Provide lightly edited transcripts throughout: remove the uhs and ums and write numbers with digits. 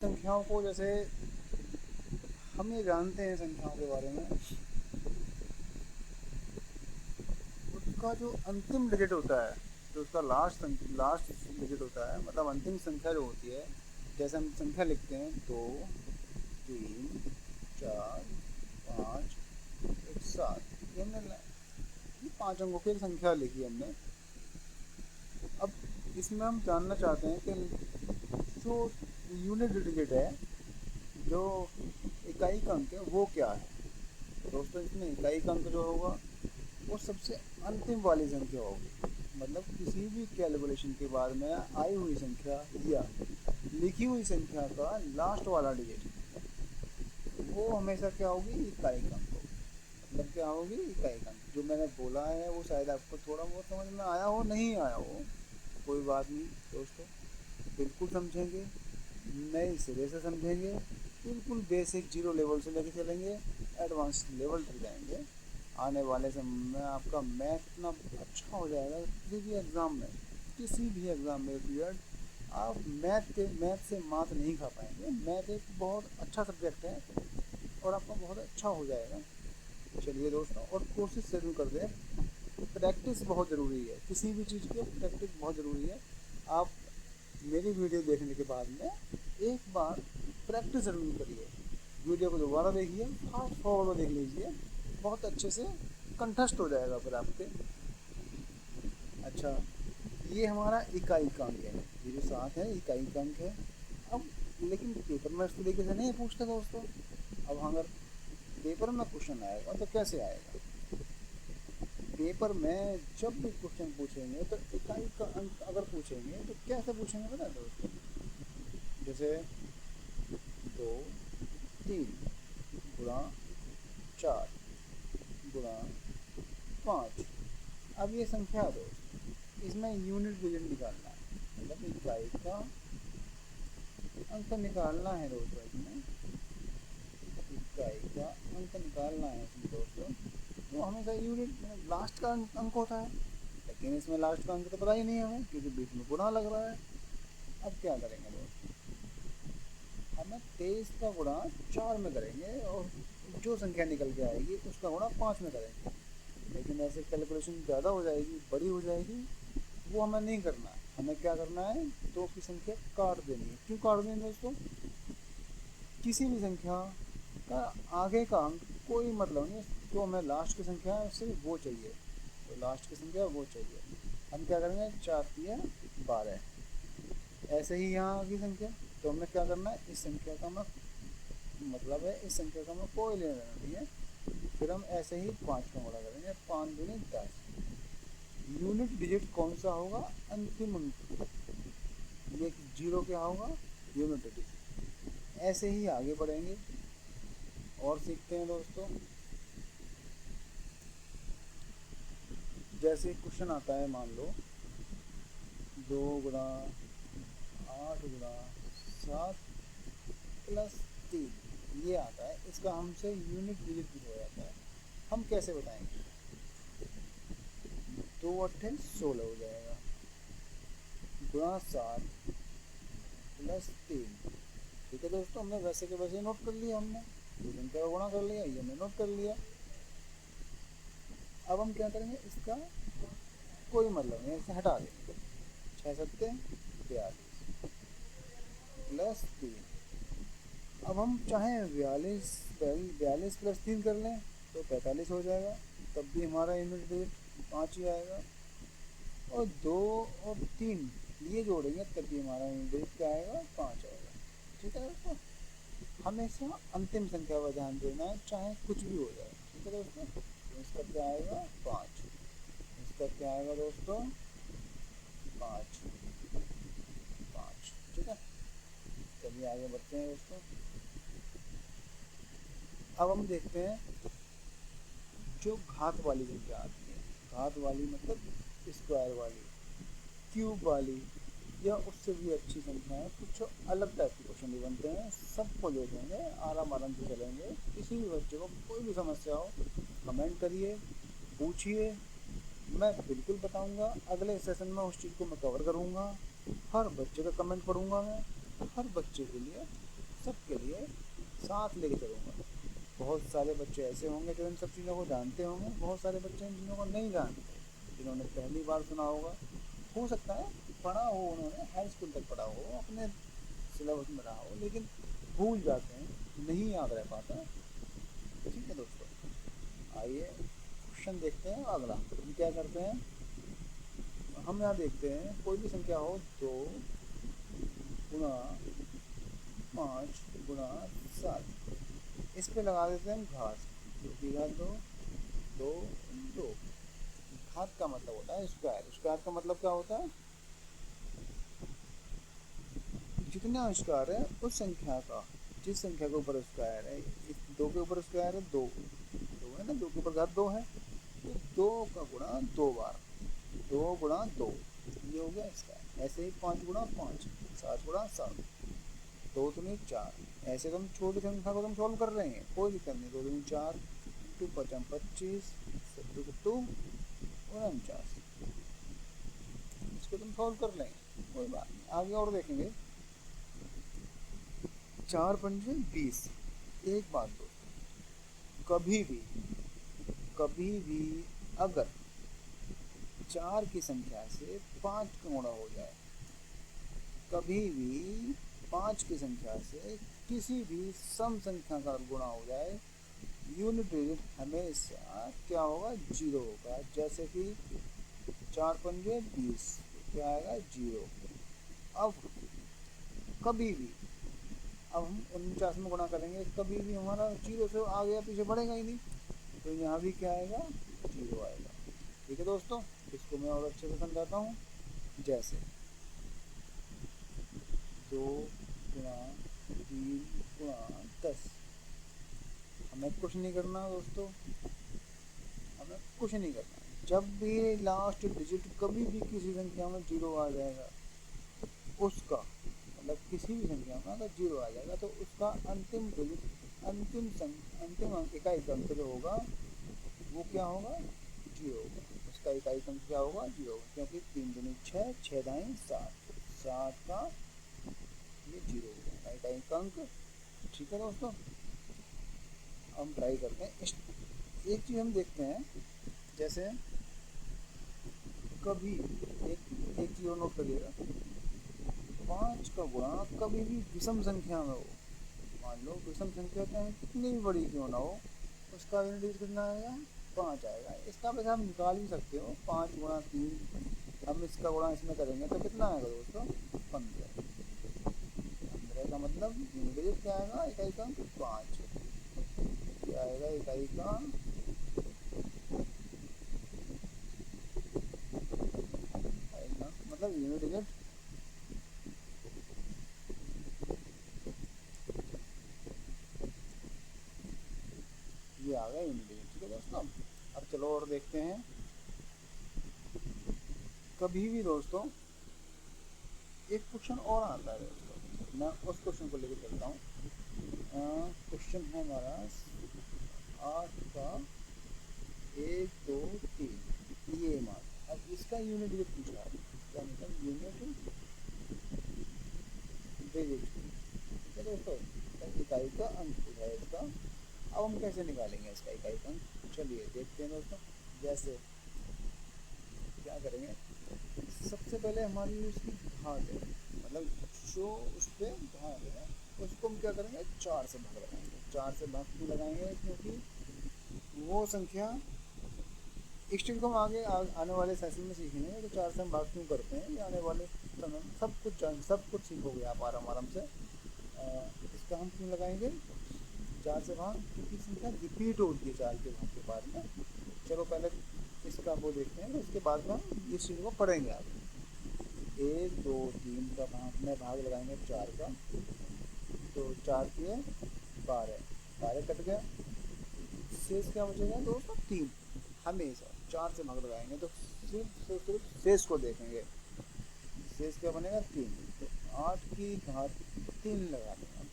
संख्याओं को जैसे हम ये जानते हैं संख्याओं के बारे में, उसका जो अंतिम डिजिट होता है, जो उसका लास्ट डिजिट होता है, मतलब अंतिम संख्या जो होती है, जैसे हम संख्या लिखते हैं 2, 3, 4, 5, 1, 7, ये 5 अंकों की एक संख्या लिखी हमने। अब इसमें हम जानना चाहते हैं कि जो यूनिट डिजिट है, जो इकाई का अंक है, वो क्या है। तो दोस्तों, इसमें इकाई का अंक जो होगा वो सबसे अंतिम वाली संख्या होगी, मतलब किसी भी कैलकुलेशन के बाद में आई हुई संख्या या लिखी हुई संख्या का लास्ट वाला डिजिट, वो हमेशा क्या होगी, इकाई का अंक होगी। मतलब क्या होगी, इकाई का अंक। जो मैंने बोला है वो शायद आपको थोड़ा बहुत समझ में आया हो, नहीं आया हो, कोई बात नहीं दोस्तों, बिल्कुल समझेंगे, नए सिरे से समझेंगे, बिल्कुल बेसिक जीरो लेवल से लेके चलेंगे, एडवांस लेवल तक जाएंगे। आने वाले समय में आपका मैथ इतना अच्छा हो जाएगा, किसी भी एग्ज़ाम में पीरियड आप मैथ से मात नहीं खा पाएंगे। मैथ एक बहुत अच्छा सब्जेक्ट है और आपका बहुत अच्छा हो जाएगा। चलिए दोस्तों, और कोशिश ज़रूर कर दें, प्रैक्टिस बहुत ज़रूरी है, किसी भी चीज़ की प्रैक्टिस बहुत ज़रूरी है। आप मेरी वीडियो देखने के बाद में एक बार प्रैक्टिस ज़रूर करिए, वीडियो को दोबारा देखिए, फास्ट फॉरवर्ड देख लीजिए, बहुत अच्छे से कंठस्थ हो जाएगा फिर आपके। अच्छा, ये हमारा इकाई का अंक है, ये जो 7 है इकाई का अंक है। अब लेकिन पेपर में इस तरीके से नहीं पूछते दोस्तों। अब अगर पेपर में क्वेश्चन आएगा तो कैसे आएगा, पेपर में जब भी क्वेश्चन पूछेंगे तो इकाई का अंक अगर पूछेंगे तो कैसे पूछेंगे पता है दोस्तों। जैसे 2, 3 गुणा 4 गुणा 5। अब ये संख्या है दोस्त, इसमें यूनिट डिजिट निकालना है, मतलब इकाई का अंक निकालना है दोस्तों। इसमें इकाई का अंक निकालना है इसमें दोस्तों, तो हमेशा यूनिट लास्ट का अंक होता है, लेकिन इसमें लास्ट का अंक तो पता ही नहीं है हमें, क्योंकि बीच में गुणा लग रहा है। अब क्या करेंगे दोस्तों, हमें 23 का गुणा 4 में करेंगे और जो संख्या निकल के आएगी उसका गुणा 5 में करेंगे। लेकिन ऐसे कैलकुलेशन ज़्यादा हो जाएगी, बड़ी हो जाएगी, वो हमें नहीं करना है। हमें क्या करना है, 2 की संख्या काट देनी है। क्यों काट देनी है दोस्तों, किसी भी संख्या का आगे का अंक कोई मतलब नहीं, जो हमें लास्ट की संख्या है सिर्फ वो चाहिए, तो लास्ट की संख्या वो चाहिए। हम क्या करेंगे, 4×3=12, ऐसे ही यहाँ की संख्या, तो हमें क्या करना है, इस संख्या का हमें मतलब है, इस संख्या का हमें कोई लेना देना नहीं है। फिर हम ऐसे ही 5 का गुणा करेंगे, 5×10। यूनिट डिजिट कौन सा होगा, अंतिम अंक, ये जीरो क्या होगा, यूनिट डिजिट। ऐसे ही आगे बढ़ेंगे और सीखते हैं दोस्तों। जैसे क्वेश्चन आता है, मान लो 2×8+7+3 ये आता है, इसका हमसे यूनिट डिजिट भी हो जाता है। हम कैसे बताएंगे, 2×8=16 हो जाएगा, गुणा 7+3। ठीक है दोस्तों, हमने वैसे के वैसे नोट कर लिया, हमने दो संख्या का गुणा कर लिया, ये हमने नोट कर लिया। अब हम क्या करेंगे, इसका कोई मतलब नहीं, इसे हटा देंगे। 6×7=42+3। अब हम चाहें 42+3 कर लें तो 45 हो जाएगा, तब भी हमारा यूनिट डिजिट 5 ही आएगा। और 2 और 3 ये जोड़ेंगे तब भी हमारा यूनिट डिजिट क्या आएगा, 5 आएगा। ठीक है दोस्तों, हमेशा अंतिम संख्या पर ध्यान देना है, चाहे कुछ भी हो जाए। ठीक है दोस्तों, तो इसका क्या आएगा, 5। इसका क्या आएगा दोस्तों, 5, 5। ठीक है, चलिए आगे बढ़ते हैं दोस्तों। अब हम देखते हैं जो घात वाली संख्या आती है, घात वाली मतलब स्क्वायर वाली, क्यूब वाली, या उससे भी अच्छी संख्या है। कुछ अलग टाइप के क्वेश्चन भी बनते हैं, सबको देखेंगे, आराम आराम से चलेंगे। किसी भी बच्चे को कोई भी समस्या हो, कमेंट करिए, पूछिए, मैं बिल्कुल बताऊंगा। अगले सेशन में उस चीज़ को मैं कवर करूंगा। हर बच्चे का कमेंट पढ़ूंगा मैं, हर बच्चे के लिए सबके लिए साथ लेके चलूँगा। बहुत सारे बच्चे ऐसे होंगे जो इन सब चीज़ों को जानते होंगे, बहुत सारे बच्चे इन चीज़ों को नहीं जानते, जिन्होंने पहली बार सुना होगा। हो सकता है पढ़ा हो, उन्होंने हाई स्कूल तक पढ़ा हो, अपने सिलेबस में रहा हो, लेकिन भूल जाते हैं, नहीं याद रह पाता। ठीक है दोस्तों, आइए क्वेश्चन देखते हैं अगला। हम क्या करते हैं, हम यहाँ देखते हैं कोई भी संख्या हो 2 गुणा 5 गुणा 7, इस पे लगा देते हैं हम घात, 2 की घात 2, 2 2। घात का मतलब होता है स्क्वायर, स्क्वायर का मतलब क्या होता है, जितना स्क्वायर है उस संख्या का, जिस संख्या के ऊपर स्क्वायर है, इस 2 के ऊपर स्क्वायर है 2, 2 है ना, 2 के ऊपर घात 2 है, तो 2 का गुणा 2 बार, 2 गुणा 2, ये हो गया इसका। ऐसे ही 5 गुणा 5, 7 गुणा 7, 2 दूनी 4। ऐसे तो हम छोटी संख्या को हम सॉल्व कर रहे हैं, कोई दिक्कत नहीं। 2 दूनी 4, 2 5 25, 2 49, इसको तुम सॉल्व कर लेंगे, कोई बात नहीं। आगे और देखेंगे, 4 पंजे 20। एक बात दोस्तों, कभी भी अगर 4 की संख्या से 5 का गुणा हो जाए, कभी भी 5 की संख्या से किसी भी सम संख्या का गुणा हो जाए, यूनिट डिजिट हमेशा क्या होगा, 0 होगा। जैसे कि 4 पंजे 20, क्या आएगा 0। अब कभी भी, अब हम 49 में गुणा करेंगे, कभी भी हमारा 0 से आगे या पीछे बढ़ेगा ही नहीं, तो यहाँ भी क्या आएगा, 0 आएगा। ठीक है दोस्तों, इसको मैं और अच्छे से समझाता हूँ। जैसे 2 गुणा 3 गुणा 10, हमें कुछ नहीं करना दोस्तों, हमें कुछ नहीं करना। जब भी लास्ट डिजिट कभी भी किसी संख्या में 0 आ जाएगा, उसका मतलब किसी भी संख्या में अगर 0 आ जाएगा, तो उसका अंतिम डिजिट, अंतिम इकाई अंक जो होगा वो क्या होगा, 0 होगा। उसका इकाई अंक क्या होगा, 0 होगा, क्योंकि 3 दूनी 6, 6 दाएँ 7, 7 का ये 0 होगा इकाई अंक। ठीक है दोस्तों, हम ट्राई करते हैं। एक चीज़ हम देखते हैं, जैसे कभी एक चीज़ और नोट करिएगा, 5 का गुणा कभी भी विषम संख्या में हो, मान लो विषम संख्या चाहे कितनी भी बड़ी क्यों ना हो, उसका यूनिट डिजिट कितना आएगा, 5 आएगा। इसका वैसे हम निकाल भी सकते हो, 5 गुणा 3, हम इसका गुणा इसमें करेंगे तो कितना आएगा दोस्तों, 15। 15 का मतलब यूनिट डिजिट क्या आएगा, इकाई का 5, क्या आएगा इकाई का, मतलब यूनिट डिजिट ये आ गया यूनिट डिजिट। ठीक है दोस्तों, अब चलो और देखते हैं। कभी भी दोस्तों एक क्वेश्चन और आता है दोस्तों, मैं उस क्वेश्चन को लेकर चलता हूँ। क्वेश्चन है हमारा 8 का 1 2 3, ये मान। अब इसका यूनिट डिजिट पूछा है, क्या मतलब यूनिट डिजिट। ठीक है दोस्तों, इकाई का अंक पूछा है इसका। अब हम कैसे निकालेंगे इसका इकाई का अंक, चलिए देखते हैं दोस्तों। जैसे क्या करेंगे, सबसे पहले हमारी उसकी घात है, मतलब जो उस पर घात है उसको हम क्या करेंगे, 4 से भाग लगाएंगे। 4 से भाग क्यों लगाएंगे, क्योंकि वो संख्या, इस चीज़ को हम आगे आने वाले सेशन में सीखेंगे कि 4 से हम भाग क्यों करते हैं। ये आने वाले समय में सब कुछ सीखोगे आप आराम से। इसका हम क्यों लगाएंगे 4 से भाग, क्योंकि संख्या रिपीट होती है 4 के भाग के बाद में। चलो पहले इसका वो देखते हैं, उसके बाद में हम इस चीज़ को पढ़ेंगे आगे। 1 2 3 का भाग में भाग लगाएंगे 4 का, तो 4 के 12, 12 कट गया, शेष क्या बचेगा दोस्तों, 3। हमेशा 4 से भाग लगाएंगे तो सिर्फ शेष को देखेंगे, शेष क्या बनेगा, 3। तो 8 की घात 3 लगा देंगे।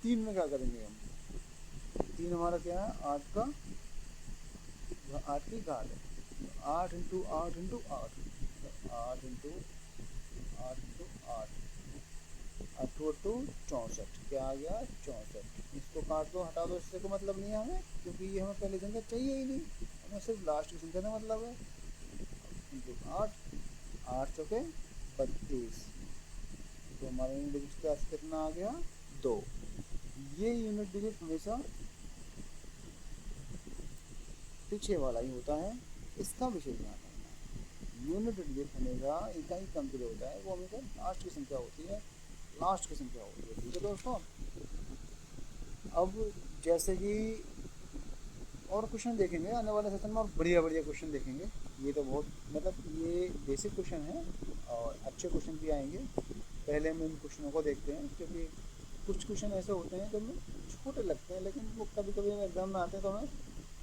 3 में क्या करेंगे हम, 3 हमारा क्या है, 8 का 8 की घात है, 8 इंटू 8 इंटू 8, 8 इंटू 8 इंटू 8, 8 8 64, क्या आ गया 64। इसको काट दो, हटा दो, इससे कोई मतलब नहीं है हमें, क्योंकि ये हमें पहली संख्या चाहिए ही नहीं, हमें सिर्फ लास्ट की संख्या से मतलब है। इंटू 8, 8 चौके 32, तो हमारे यूनिट डिजिट का कितना आ गया 2। ये यूनिट डिजिट हमेशा पीछे वाला ही होता है, इसका विशेष ध्यान रखना है। यूनिट डिजिट हमेशा इकाई क्रम के लिए होता है, वो हमेशा लास्ट की संख्या होती है, लास्ट की संख्या होती है। ठीक है दोस्तों, अब जैसे कि और क्वेश्चन देखेंगे आने वाले सेशन में, और बढ़िया बढ़िया क्वेश्चन देखेंगे। ये तो बहुत मतलब ये बेसिक क्वेश्चन है और अच्छे क्वेश्चन भी आएंगे। पहले हम इन क्वेश्चनों को देखते हैं, क्योंकि कुछ क्वेश्चन ऐसे होते हैं जो हमें छोटे लगते हैं, लेकिन वो कभी कभी एग्जाम में आते हैं तो हमें,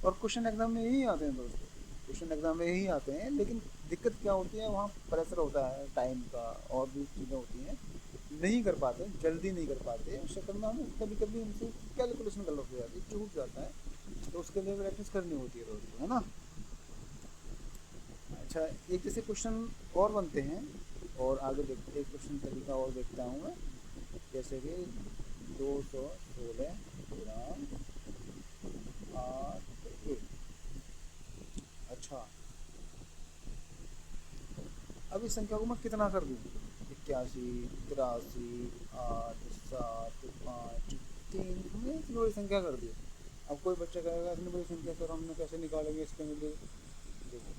और क्वेश्चन एग्जाम में यही आते हैं दोस्तों, क्वेश्चन एग्जाम में यही आते हैं। लेकिन दिक्कत क्या होती है, वहाँ प्रेशर होता है टाइम का, और भी चीज़ें होती हैं, नहीं कर पाते, जल्दी नहीं कर पाते, उस चक्कर में हमें कभी कभी हमसे कैलकुलेशन गलत हो जाती है, छूट जाता है, तो उसके लिए प्रैक्टिस करनी होती है दोस्तों, है ना। अच्छा, एक जैसे क्वेश्चन और बनते हैं, और आगे देखते एक क्वेश्चन तरीका और देखता हूँ मैं, जैसे कि 216 गुणा 8 1। अच्छा, अब इस संख्या को मैं कितना कर दूँ, 81 83 8 7 5 3, हमने इतनी बड़ी संख्या कर दी। अब कोई बच्चा कहेगा इतनी बड़ी संख्या सर हमने कैसे निकालेंगे, इसके लिए देखो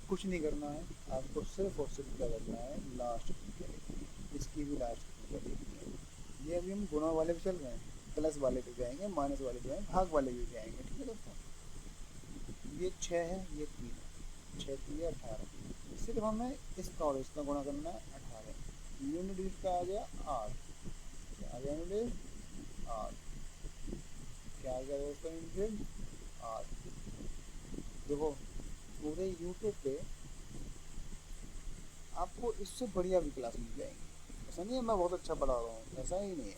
कुछ नहीं करना है, आपको सिर्फ और सिर्फ क्या करना है, लास्ट संख्या लिखनी है, इसकी भी लास्ट संख्या लिखनी है। ये अभी हम गुणा वाले पे चल रहे हैं, प्लस वाले पे जाएंगे, माइनस वाले पे जाएंगे, भाग वाले पे जाएंगे। ठीक है दोस्तों, ये 6 है, ये 3 है, 6 3 18, सिर्फ हमें इसका और इसका गुणा करना है 18। यूनिट डिजिट का आ गया 8, क्या आ गया यूनिट डिजिट 8, क्या आ गया दोस्तों यूनिट डिजिट 8। देखो पूरे यूट्यूब पे आपको इससे बढ़िया भी क्लास मिल जाएंगी, ऐसा नहीं है मैं बहुत अच्छा पढ़ा रहा हूँ, ऐसा ही नहीं है,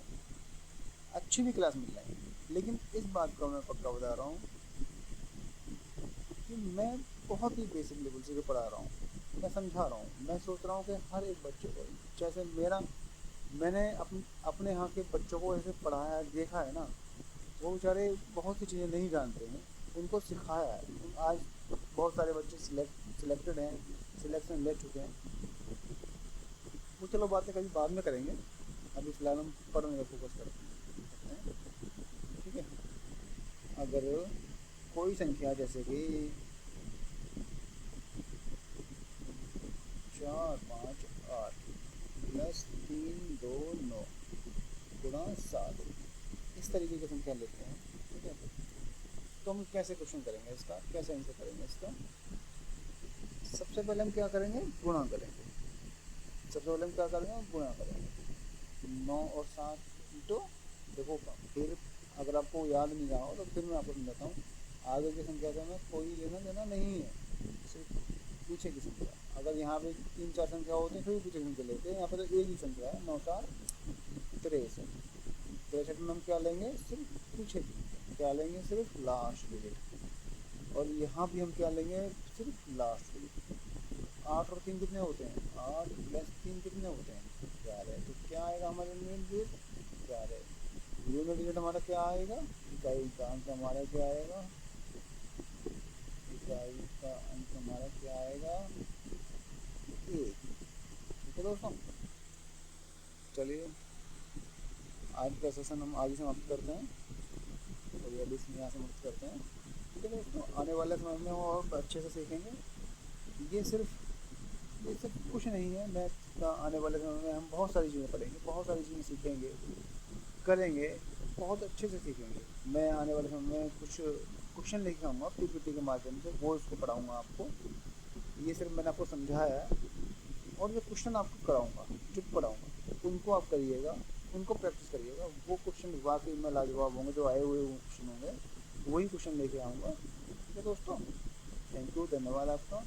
अच्छी भी क्लास मिल जाएंगी। लेकिन इस बात को मैं पक्का बता रहा हूँ कि मैं बहुत ही बेसिक लेवल से पढ़ा रहा हूँ, मैं समझा रहा हूँ, मैं सोच रहा हूँ कि हर एक बच्चे को, जैसे मैंने अपने यहाँ के बच्चों को ऐसे पढ़ाया देखा है ना, वो बेचारे बहुत सी चीज़ें नहीं जानते हैं, उनको सिखाया है। आज बहुत सारे बच्चे सिलेक्टेड हैं, सिलेक्शन ले चुके हैं, वो चलो बातें कभी बाद में करेंगे, अभी फ़िलहाल हम पढ़ने पर फोकस करते हैं। ठीक है, अगर कोई संख्या जैसे कि 4 5 8 प्लस 3 2 9 गुणा 7, इस तरीके की संख्या लेते हैं। ठीक है, तो हम कैसे क्वेश्चन करेंगे इसका, कैसे आंसर करेंगे इसका। सबसे पहले हम क्या करेंगे, गुणा करेंगे। सबसे पहले हम क्या करेंगे, गुणा करेंगे 9 और 7 इंटू, देखो फिर अगर आपको याद नहीं रहा हो तो फिर मैं आपको समझाता हूँ, आगे की संख्या से हमें कोई लेना देना नहीं है, सिर्फ पीछे की संख्या। अगर यहाँ पे 3 4 संख्या होती है फिर पीछे की संख्या लेते हैं, यहाँ पर तो एक ही संख्या है 9 4 63, 63 में हम क्या लेंगे, सिर्फ पीछे की संख्या, क्या लेंगे, सिर्फ लास्ट डिजिट। और यहाँ भी हम क्या लेंगे, सिर्फ लास्ट डिजिट। 8 और 3 कितने होते हैं, 8 प्लस 3 कितने होते हैं, 11। तो क्या आएगा हमारा यूनिट डिजिट, 11। यूनिट डिजिट हमारा क्या आएगा, इकाई का अंक हमारा क्या आएगा, इकाई का अंक हमारा क्या आएगा 1। ठीक है दोस्तों, चलिए आज का सेशन हम आज ही समाप्त करते हैं, और ये लिस्ट यहाँ समाप्त करते हैं। ठीक है दोस्तों, आने वाले समय में और अच्छे से सीखेंगे। ये सिर्फ कुछ नहीं है, मैथ का आने वाले समय में हम बहुत सारी चीज़ें पढ़ेंगे, बहुत सारी चीज़ें सीखेंगे, करेंगे, बहुत अच्छे से सीखेंगे। मैं आने वाले समय में कुछ क्वेश्चन लेके आऊँगा पीपीटी के माध्यम से, वो इसको पढ़ाऊँगा आपको। ये सिर्फ मैंने आपको समझाया है, और जो क्वेश्चन आपको कराऊँगा, जो पढ़ाऊँगा, उनको आप करिएगा, उनको प्रैक्टिस करिएगा। वो क्वेश्चन वाकई में लाजवाब होंगे, जो आए हुए वो क्वेश्चन होंगे, वही क्वेश्चन लेके आऊँगा। ठीक है दोस्तों, थैंक यू, धन्यवाद आपका।